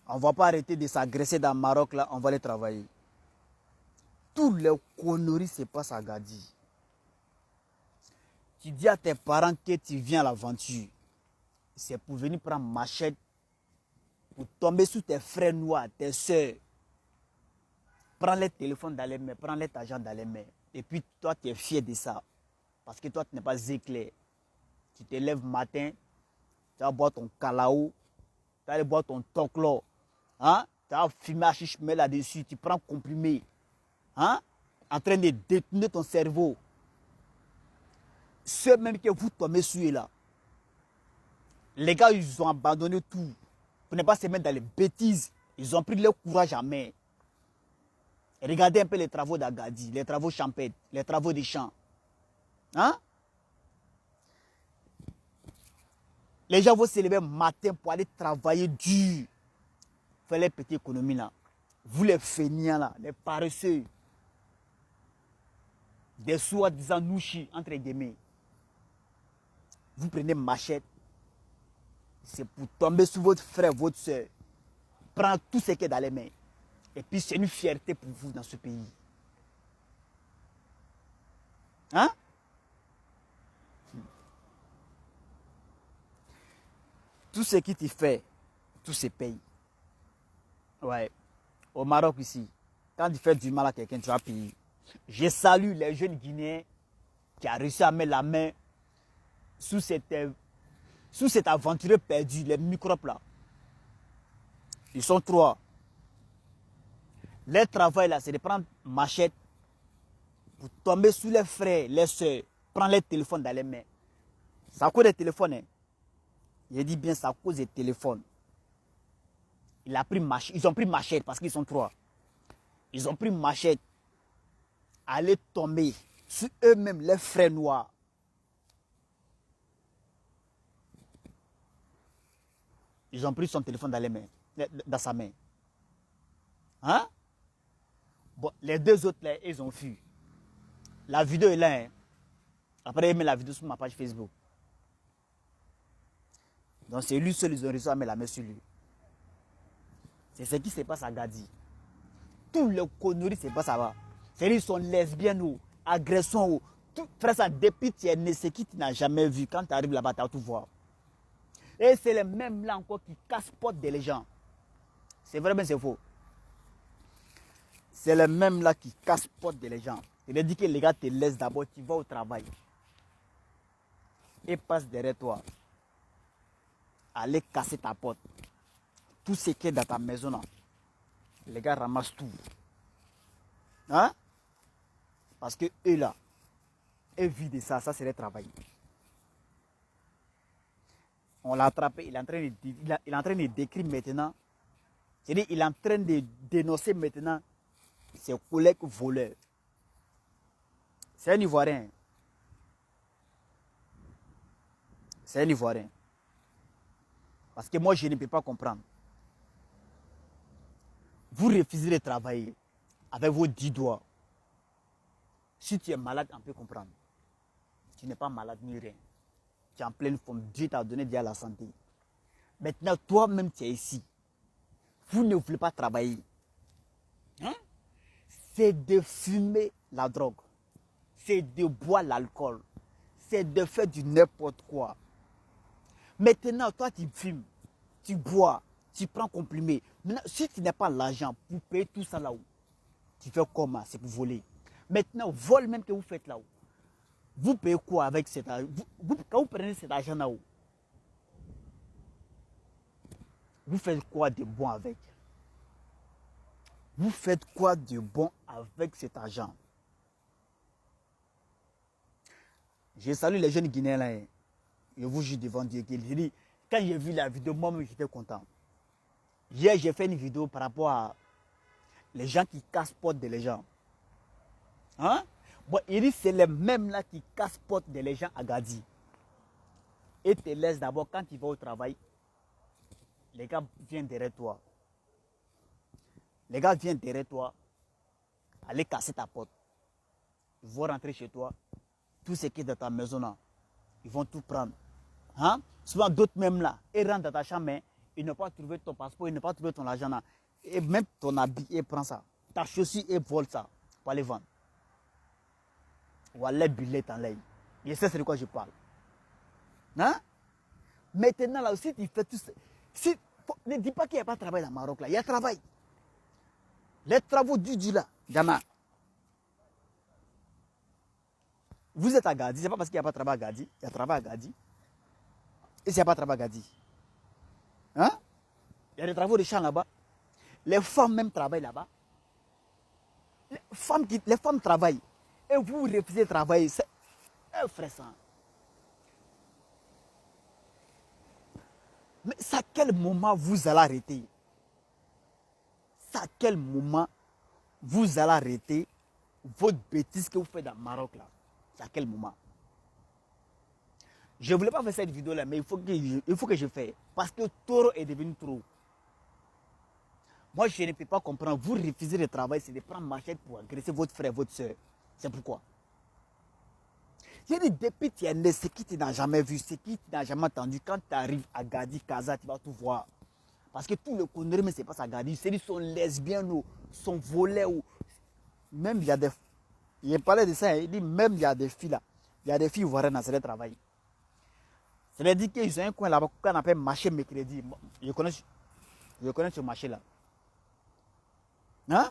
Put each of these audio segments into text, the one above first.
On ne va pas arrêter de s'agresser dans le Maroc, là, on va aller travailler. Tous les conneries se passent à Gadi. Tu dis à tes parents que tu viens à l'aventure. C'est pour venir prendre machette, pour tomber sous tes frères noirs, tes soeurs. Prends les téléphones dans les mains, prends les argent dans les mains. Et puis toi, tu es fier de ça. Parce que toi, tu n'es pas éclair. Tu te lèves matin, tu vas boire ton calaou, tu vas aller boire ton toclo. Hein? Tu vas fumer à chichemé là-dessus, tu prends comprimé. Hein? En train de détourner ton cerveau. Ceux même que vous tombez sur là. Les gars, ils ont abandonné tout. Pour ne pas se mettre dans les bêtises. Ils ont pris leur courage en main. Regardez un peu les travaux d'Agadi, les travaux champêtres, les travaux des champs. Hein? Les gens vont se lever matin pour aller travailler dur. Faire les petites économies là. Vous les feignants là, les paresseux. Des soi-disant nouchis, entre guillemets. Vous prenez machette. C'est pour tomber sur votre frère, votre soeur. Prendre tout ce qui est dans les mains. Et puis c'est une fierté pour vous dans ce pays. Hein? Tout ce qui te fait, tout se paye. Ouais. Au Maroc ici, quand tu fais du mal à quelqu'un, tu vas payer. Je salue les jeunes Guinéens qui ont réussi à mettre la main sous cet aventure perdu, les microbes là. Ils sont trois. Leur travail là, c'est de prendre machette pour tomber sous les frères, les soeurs, prendre les téléphones dans les mains. C'est à cause des téléphones. Hein. Je dis bien, c'est à cause des téléphones. Ils ont pris machette parce qu'ils sont trois. Ils ont pris machette. Aller tomber sur eux-mêmes, les frères noirs. Ils ont pris son téléphone dans les mains, dans sa main. Hein? Bon, les deux autres, là, ils ont fui. La vidéo est là. Hein? Après, ils mettent la vidéo sur ma page Facebook. Donc, c'est lui seul, ils ont réussi à mettre la main sur lui. C'est ce qui se passe à Gadi. Tous les conneries se passent là-bas. C'est-à-dire, ils sont lesbiennes ou agresseurs ou tout. Frère, ça, depuis tu es né, ce qui tu n'as jamais vu. Quand tu arrives là-bas, tu as tout voir. Et c'est les mêmes là encore qui cassent porte des gens. C'est vrai, mais c'est faux. C'est les mêmes là qui cassent porte des gens. Il dit que les gars te laissent d'abord, tu vas au travail. Et passe derrière toi. Aller casser ta porte. Tout ce qui est dans ta maison là. Les gars ramassent tout. Hein? Parce que eux là, eux vivent de ça, ça c'est le travail. On l'a attrapé, il est en train de décrire maintenant. C'est-à-dire, il est en train de dénoncer maintenant ses collègues voleurs. C'est un Ivoirien. C'est un Ivoirien. Parce que moi, je ne peux pas comprendre. Vous refusez de travailler avec vos 10 doigts. Si tu es malade, on peut comprendre. Tu n'es pas malade ni rien. Tu es en pleine forme. Dieu t'a donné déjà la santé. Maintenant, toi-même, tu es ici. Vous ne voulez pas travailler. Hein? C'est de fumer la drogue. C'est de boire l'alcool. C'est de faire du n'importe quoi. Maintenant, toi, tu fumes, tu bois, tu prends comprimé. Maintenant, si tu n'as pas l'argent pour payer tout ça là-haut, tu fais comment? C'est pour voler. Maintenant, vol même que vous faites là-haut, vous payez quoi avec cet argent? Quand vous prenez cet argent là-haut, vous faites quoi de bon avec? Vous faites quoi de bon avec cet argent? Je salue les jeunes Guinéens là. Je vous jure devant Dieu qu'il dit, quand j'ai vu la vidéo, moi-même j'étais content. Hier, j'ai fait une vidéo par rapport à les gens qui cassent porte des gens. Hein? Bon, il dit c'est les mêmes là qui cassent porte des gens à Gadi. Et te laissent d'abord quand tu vas au travail. Les gars viennent derrière toi. Les gars viennent derrière toi. Aller casser ta porte. Ils vont rentrer chez toi. Tout ce qui est dans ta maison là, ils vont tout prendre. Hein? Souvent d'autres même là, ils rentrent dans ta chambre, il n'a pas trouvé ton passeport, il n'a pas trouvé ton argent là. Et même ton habit, il prend ça. Ta chaussure, il vole ça pour aller vendre. Wallah billet en l'air. Je sais c'est de quoi je parle. Hein? Maintenant là aussi, tu fais tout ça. Ne dis pas qu'il n'y a pas de travail dans le Maroc là. Il y a travail. Les travaux du là, Dama. Vous êtes à Gadi, ce n'est pas parce qu'il n'y a pas de travail à Gadi. Il y a travail à Gadi. Et s'il n'y a pas de travail à Gadi. Hein? Il y a des travaux de champs là-bas. Les femmes même travaillent là-bas. Les femmes travaillent. Et vous refusez de travailler. C'est un frère sang. Mais c'est à quel moment vous allez arrêter? C'est à quel moment vous allez arrêter votre bêtise que vous faites dans le Maroc là? C'est à quel moment? Je ne voulais pas faire cette vidéo là, mais il faut que je fasse. Parce que trop est devenu trop. Moi, je ne peux pas comprendre. Vous refusez de travailler, c'est de prendre machette pour agresser votre frère, votre soeur. C'est pourquoi. Il y a des depuis tu es né, ce qui tu n'as jamais vu, ce qui tu n'as jamais entendu. Quand tu arrives à Gadi, Kaza, tu vas tout voir. Parce que tout le conneries, mais ce n'est pas ça Gadi. C'est-à-dire sont lesbiennes ou sont volées. Ou... Même il y a des... Il parlait de ça, il dit même il y a des filles là. Il y a des filles ivoiriennes dans ce travail. C'est-à-dire qu'ils ont un coin là-bas qu'on appelle marché mercredi. Je connais ce marché là. Hein?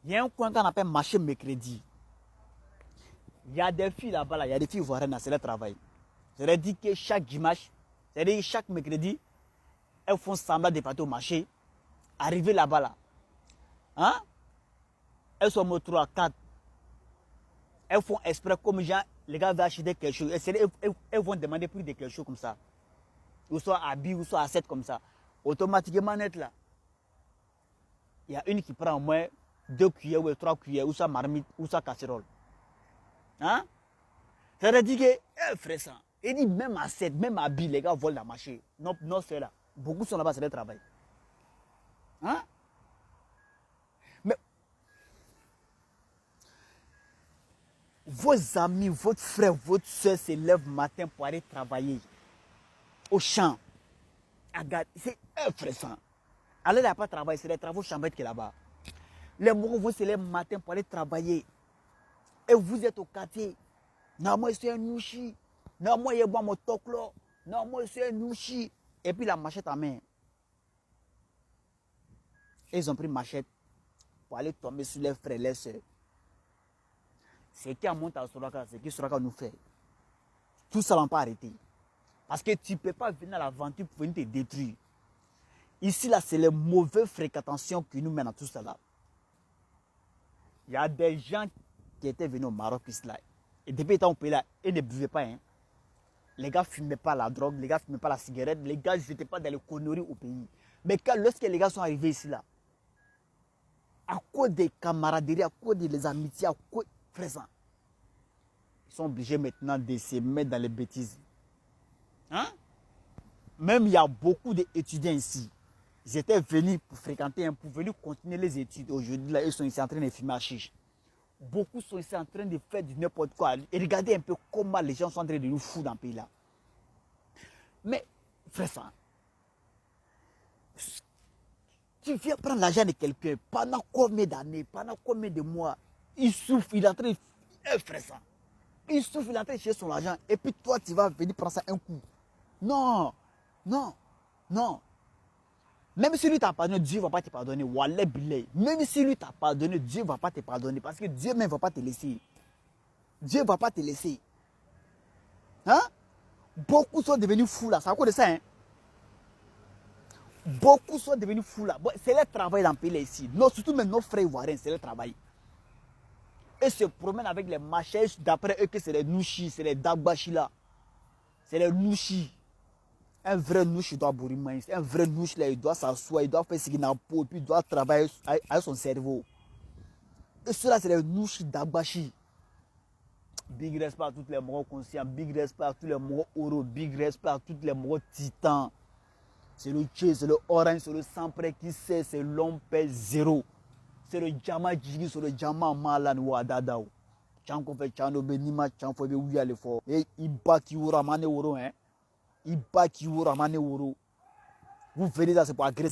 Il y a un coin qu'on appelle marché mercredi. Il y a des filles là-bas, là, il y a des filles ivoiriennes dans ce travail. C'est-à-dire que chaque dimanche, c'est-à-dire chaque mercredi, elles font semblant de partir au marché. Arriver là-bas là. Hein? Elles sont au 3 4. Elles font exprès comme genre, les gars veulent acheter quelque chose. Elles vont demander plus de quelque chose comme ça. Ou soit à billes, ou soit à 7 comme ça. Automatiquement, net là. Il y a une qui prend au moins 2 cuillères ou 3 cuillères, ou soit marmite, ou soit casserole. Hein? Ça veut dire que, frère, ça. Il dit même à 7, même à billes, les gars volent la marché. Non, c'est là. Beaucoup sont là-bas, c'est le travail. Hein? Mais vos amis, votre frère, votre soeur se lèvent matin pour aller travailler au champ. C'est un frère ça. Allez là pas travailler, c'est les travaux chambrettes qui est là-bas. Les morts vont se lèvent matin pour aller travailler. Et vous êtes au quartier. Non, moi je suis un nouchi. Non, moi je bois mon toclo. Non, moi je suis un nouchi. Et puis la machette en main. Ils ont pris machette pour aller tomber sur les frères et les soeurs. C'est qui a monté à Soraka, c'est qui Soraka nous fait. Tout ça, on ne peut pas arrêter. Parce que tu ne peux pas venir à l'aventure pour venir te détruire. Ici, là, c'est les mauvaises fréquentations qui nous mènent à tout ça là. Il y a des gens qui étaient venus au Maroc ici là. Et depuis étant au pays là, ils ne buvaient pas. Hein. Les gars ne fumaient pas la drogue, les gars ne fumaient pas la cigarette, les gars n'étaient pas dans les conneries au pays. Mais lorsque les gars sont arrivés ici là, à cause des camaraderies, à cause des amitiés, à cause présent, ils sont obligés maintenant de se mettre dans les bêtises. Hein? Même il y a beaucoup d'étudiants ici. Ils étaient venus pour fréquenter, pour venir continuer les études. Aujourd'hui, là, ils sont ici en train de fumer à chiche. Beaucoup sont ici en train de faire du n'importe quoi. Et regardez un peu comment les gens sont en train de nous foutre dans le pays là. Mais, frère, ça, tu viens prendre l'argent de quelqu'un pendant combien d'années, pendant combien de mois, il souffre, il est en train de... frère, ça. Il souffre, il est en train de chercher son argent. Et puis toi, tu vas venir prendre ça un coup. Non, non, non. Même si lui t'a pardonné, Dieu ne va pas te pardonner. Wallah bilay. Même si lui t'a pardonné, Dieu ne va pas te pardonner. Parce que Dieu même ne va pas te laisser. Dieu ne va pas te laisser. Hein? Beaucoup sont devenus fous là. C'est à cause de ça. Hein? Beaucoup sont devenus fous là. Bon, c'est le travail dans le pays ici. Non, surtout même nos frères ivoiriens, c'est le travail. Ils se promènent avec les machins. D'après eux, c'est les nouchis, c'est les dagbashi là. C'est les nouchis. Un vrai nouche, il doit bourrer maïs. Un vrai nouche, là, il doit s'asseoir, il doit faire ce qu'il a en peau, puis il doit travailler avec son cerveau. Et cela, c'est les nouches d'Agbashi. Big respect à tous les morts conscients, big respect à tous les morts oro, big respect à tous les morts titans. C'est le Tché, c'est le Orange, c'est le Sampre qui sait, c'est l'homme paix zéro. C'est le Djama Djigi, c'est le Djama Malan Wadadao. Tchanko fait Tchano Benima, Tchanko fait Ouya l'effort. Et il bat qui ou ramane oro, hein. Il bat qui ou ramane oro. Vous venez là, c'est pour agresser.